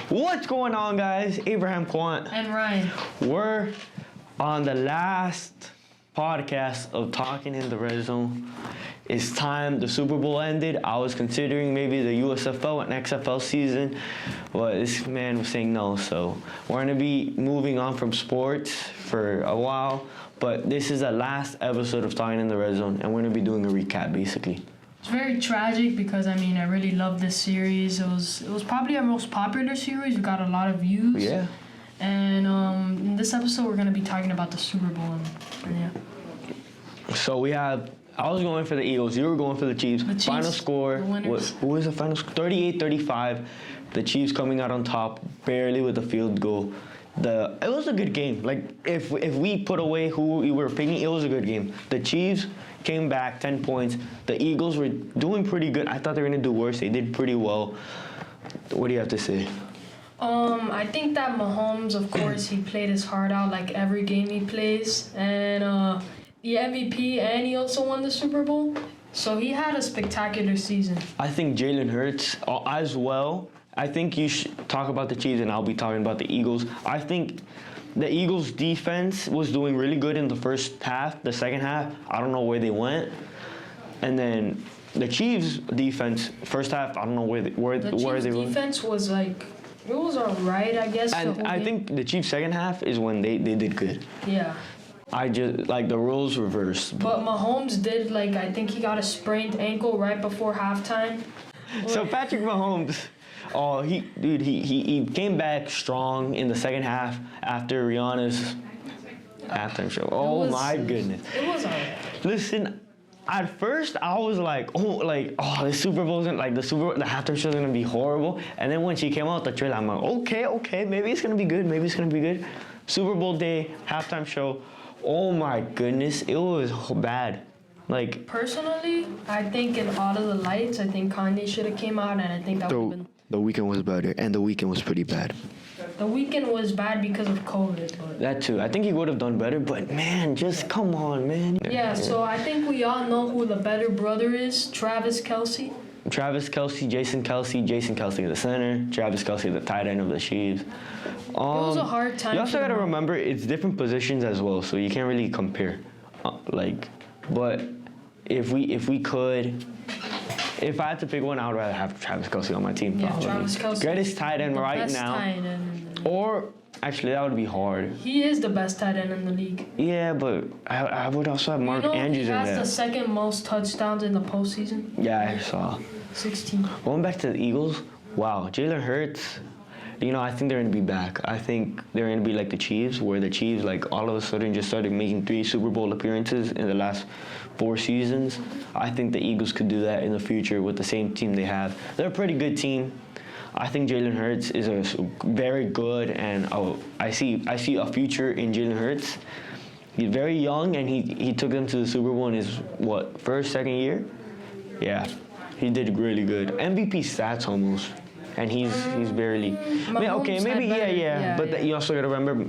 What's going on, guys? Abraham Quant. And Ryan. We're on the last podcast of Talking in the Red Zone. It's time. The Super Bowl ended. I was considering maybe the USFL and XFL season, but this man was saying no. So we're going to be moving on from sports for a while, but this is the last episode of Talking in the Red Zone, and we're going to be doing a recap, basically. It's very tragic because, I really love this series. It was probably our most popular series. We got a lot of views. Yeah. And in this episode, we're going to be talking about the Super Bowl. And yeah. So I was going for the Eagles. You were going for the Chiefs. Final score. Who was the final score? 38-35. The Chiefs coming out on top, barely with a field goal. It was a good game. Like, if we put away who we were picking, it was a good game. The Chiefs came back 10 points. The Eagles were doing pretty good. I thought they were going to do worse. They did pretty well. What do you have to say? I think that Mahomes, of course, he played his heart out like every game he plays. And the MVP, and he also won the Super Bowl. So he had a spectacular season. I think Jalen Hurts as well. I think you should talk about the Chiefs, and I'll be talking about the Eagles. I think the Eagles' defense was doing really good in the first half. The second half, I don't know where they went. And then the Chiefs' defense, first half, I don't know where they went. The Chiefs' defense was like, it was all right, I guess. And I think the Chiefs' second half is when they did good. Yeah. I just, like, the roles reversed. But Mahomes did, like, I think he got a sprained ankle right before halftime. So Patrick Mahomes, he came back strong in the second half after Rihanna's halftime show. Oh my goodness. It was alright. Listen, at first I was like, the Super Bowl's gonna, the halftime show's gonna be horrible. And then when she came out with the trailer, I'm like, okay, maybe it's gonna be good. Super Bowl day, halftime show. Oh my goodness, it was bad. Like, personally, I think in All of the Lights, I think Kanye should have came out, and I think that would have been. The Weeknd was better, and The Weeknd was pretty bad. The Weeknd was bad because of COVID, but. That too. I think he would have done better, but man, just come on, man. Yeah, so I think we all know who the better brother is, Travis Kelce. Travis Kelce, Jason Kelce the center, Travis Kelce the tight end of the Chiefs. It was a hard time. You also got to remember it's different positions as well, so you can't really compare. But if I had to pick one, I would rather have Travis Kelce on my team. Yeah, Travis Kelce. Greatest tight end right now. Tight end. Or actually, that would be hard. He is the best tight end in the league. Yeah, but I would also have Mark Andrews in there. He has the second most touchdowns in the postseason. Yeah, I saw. 16. Going back to the Eagles, wow, Jalen Hurts. I think they're going to be back. I think they're going to be like the Chiefs, where the Chiefs, all of a sudden, just started making 3 Super Bowl appearances in the last 4 seasons. I think the Eagles could do that in the future with the same team they have. They're a pretty good team. I think Jalen Hurts is very good, and I see a future in Jalen Hurts. He's very young, and he took them to the Super Bowl in his, first, second year? Yeah, he did really good. MVP stats almost. And he's barely. But you also got to remember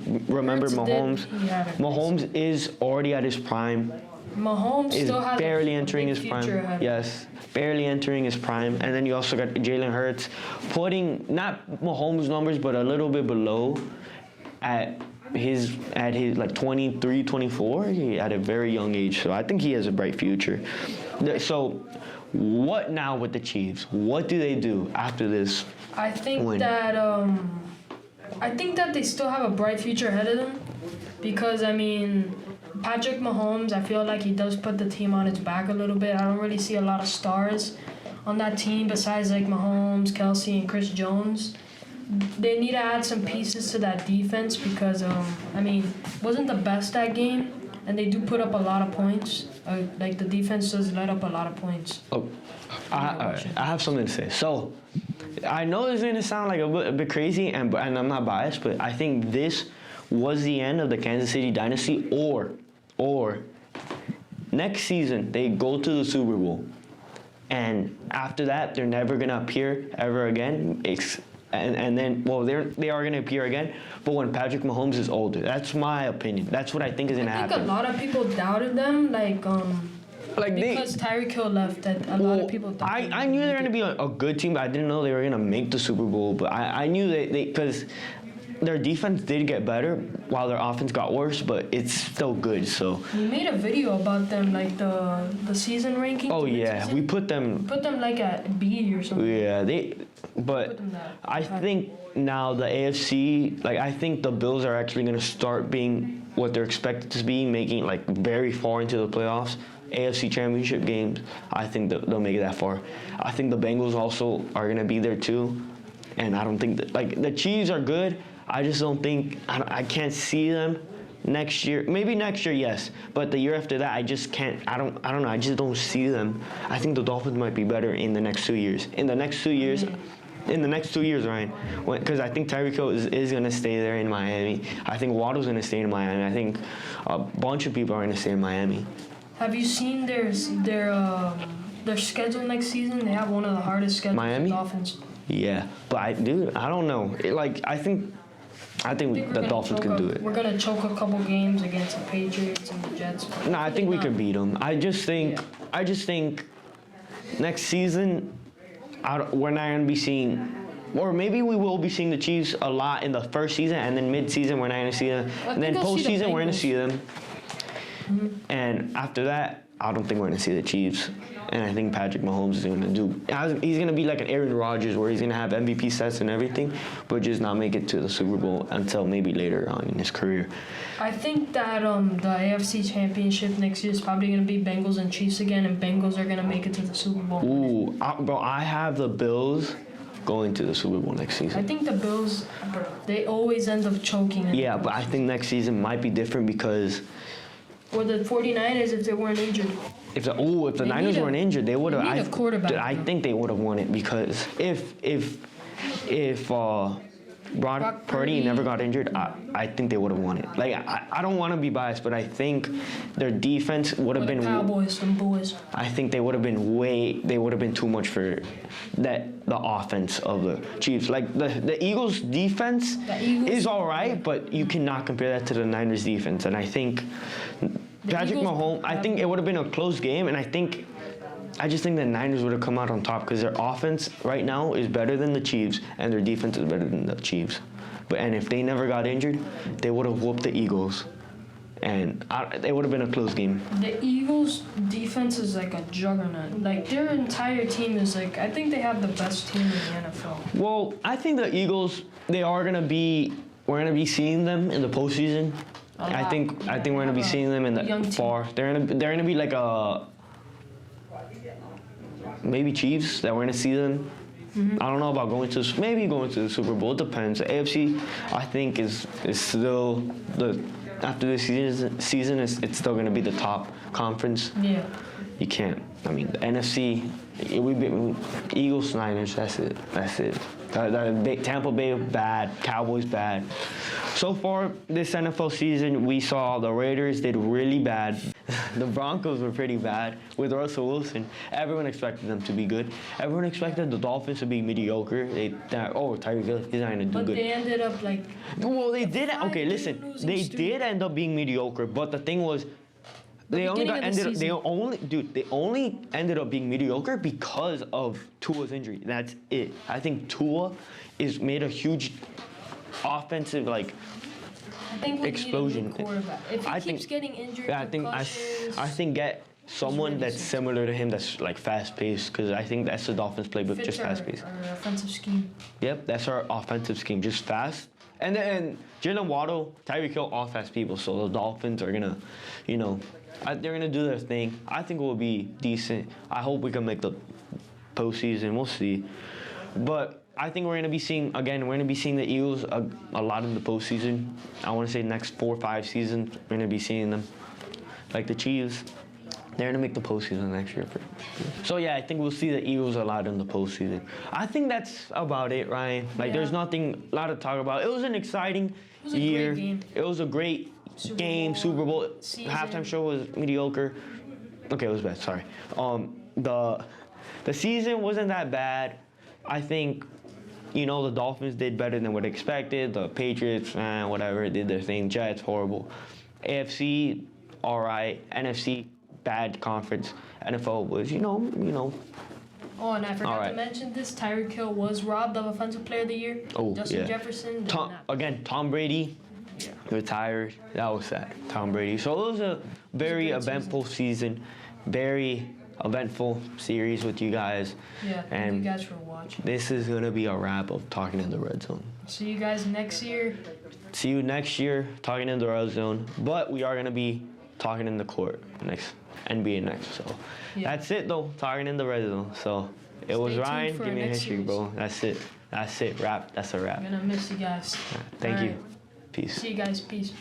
Mahomes. Mahomes is already at his prime. Mahomes still has barely entering his prime. Ahead. Yes, barely entering his prime. And then you also got Jalen Hurts, putting not Mahomes' numbers, but a little bit below, at his 23, 24, at a very young age. So I think he has a bright future. So. What now with the Chiefs? What do they do after this I think win? I think that they still have a bright future ahead of them because, Patrick Mahomes, I feel like he does put the team on his back a little bit. I don't really see a lot of stars on that team besides, Mahomes, Kelce, and Chris Jones. They need to add some pieces to that defense because, wasn't the best that game. And they do put up a lot of points. The defense does let up a lot of points. Oh, I have something to say. So, I know this is going to sound like a bit crazy, and I'm not biased, but I think this was the end of the Kansas City dynasty, or next season they go to the Super Bowl, and after that they're never going to appear ever again. And then, they are going to appear again, but when Patrick Mahomes is older. That's my opinion. That's what I think is going to happen. I think a lot of people doubted them, like because Tyreek Hill left, that a lot of people thought. I knew they were gonna be a good team, but I didn't know they were gonna make the Super Bowl. But I knew they because their defense did get better while their offense got worse, but it's still good. So we made a video about them, like the season ranking. oh yeah, we put them like at B or something. Yeah, but I think now the AFC, like I think the Bills are actually gonna start being what they're expected to be, making like very far into the playoffs. AFC Championship games, I think they'll make it that far. I think the Bengals also are gonna be there too, and I don't think that, like the Chiefs are good. I just don't think I can't see them next year. Maybe next year, yes, but the year after that, I just can't. I don't know. I just don't see them. I think the Dolphins might be better in the next 2 years. In the next 2 years. In the next 2 years, Ryan, because I think Tyreek Hill is going to stay there in Miami. I think Waddle's going to stay in Miami. I think a bunch of people are going to stay in Miami. Have you seen their schedule next season? They have one of the hardest schedules. Miami? The Dolphins. Yeah, but I don't know. I think the Dolphins can do it. We're going to choke a couple games against the Patriots and the Jets. No, I think we could beat them. I just think next season, we're not going to be seeing, or maybe we will be seeing the Chiefs a lot in the first season, and then mid-season we're not going to see them. And then post-season we're going to see them. Mm-hmm. And after that, I don't think we're going to see the Chiefs. And I think Patrick Mahomes is going to he's going to be like an Aaron Rodgers, where he's going to have MVP stats and everything, but just not make it to the Super Bowl until maybe later on in his career. I think that the AFC Championship next year is probably going to be Bengals and Chiefs again, and Bengals are going to make it to the Super Bowl. Ooh, bro, I have the Bills going to the Super Bowl next season. I think the Bills, they always end up choking. Yeah, but I think next season might be different because... Or the 49ers if they weren't injured. If the Niners weren't injured, they would have. I need a quarterback. I think they would have won it because if Brock Purdy never got injured, I think they would have won it. Like I don't want to be biased, but I think their defense would have been. Cowboys, some boys. I think they would have been They would have been too much for the offense of the Chiefs. Like the Eagles' defense is all right, but you cannot compare that to the Niners' defense. And I think Patrick Mahomes. I think it would have been a close game, and I just think the Niners would have come out on top because their offense right now is better than the Chiefs, and their defense is better than the Chiefs. And if they never got injured, they would have whooped the Eagles, and it would have been a close game. The Eagles' defense is like a juggernaut. Like their entire team is like, I think they have the best team in the NFL. Well, I think the Eagles, we're gonna be seeing them in the postseason. I think we're gonna be seeing them in the far. They're gonna be like a. Maybe Chiefs, that we're going to see them. Mm-hmm. I don't know about going to the Super Bowl. It depends. The AFC, I think, is still after this season it's still going to be the top conference. Yeah. You can't. I mean, the NFC, Eagles, Niners. That's it. Tampa Bay bad, Cowboys bad. So far this NFL season, we saw the Raiders did really bad. The Broncos were pretty bad with Russell Wilson. Everyone expected them to be good. Everyone expected the Dolphins to be mediocre. Tyreek Hill, he's not gonna do good. But they ended up like. Well, they did. Okay, listen. They did end up being mediocre, but the thing was, they only ended up being mediocre because of Tua's injury. That's it. I think Tua made a huge offensive explosion. If he keeps getting injured, I think get someone that's similar to him that's like fast-paced, because I think that's the Dolphins playbook, just fast-paced. Our offensive scheme. Yep, that's our offensive scheme, just fast. And then Jalen Waddle, Tyreek Hill, all fast people. So the Dolphins are gonna, they're gonna do their thing. I think it will be decent. I hope we can make the postseason. We'll see. But I think we're gonna be seeing the Eagles a lot in the postseason. I want to say next 4 or 5 seasons we're gonna be seeing them. Like the Chiefs, they're gonna make the postseason next year. So yeah, I think we'll see the Eagles a lot in the postseason. I think that's about it, Ryan. There's nothing a lot to talk about. It was an exciting year. Great game. It was a great game. Super Bowl season. Halftime show was mediocre. Okay, it was bad. Sorry. The season wasn't that bad. I think. The Dolphins did better than what expected. The Patriots, whatever, did their thing. Jets, horrible. AFC, all right. NFC, bad conference. NFL was, you know. Oh, and I forgot All right. to mention this. Tyreek Hill was robbed of Offensive Player of the Year. Oh, Justin yeah. Jefferson did Tom Brady Yeah. retired. That was sad. Tom Brady. So it was a very great eventful season. Very eventful series with you guys. Yeah, thank And you guys for watching. this is going to be a wrap of Talking in the Red Zone. See you guys next year. See you next year, Talking in the Red Zone. But we are going to be talking in the court next, NBA next. So Yeah. that's it, though, Talking in the Red Zone. So it was Stay tuned Ryan. for Give me a our next history, series. bro. That's it. Wrap. That's a wrap. I'm gonna miss you guys. Thank All you. right. Peace. See you guys. Peace.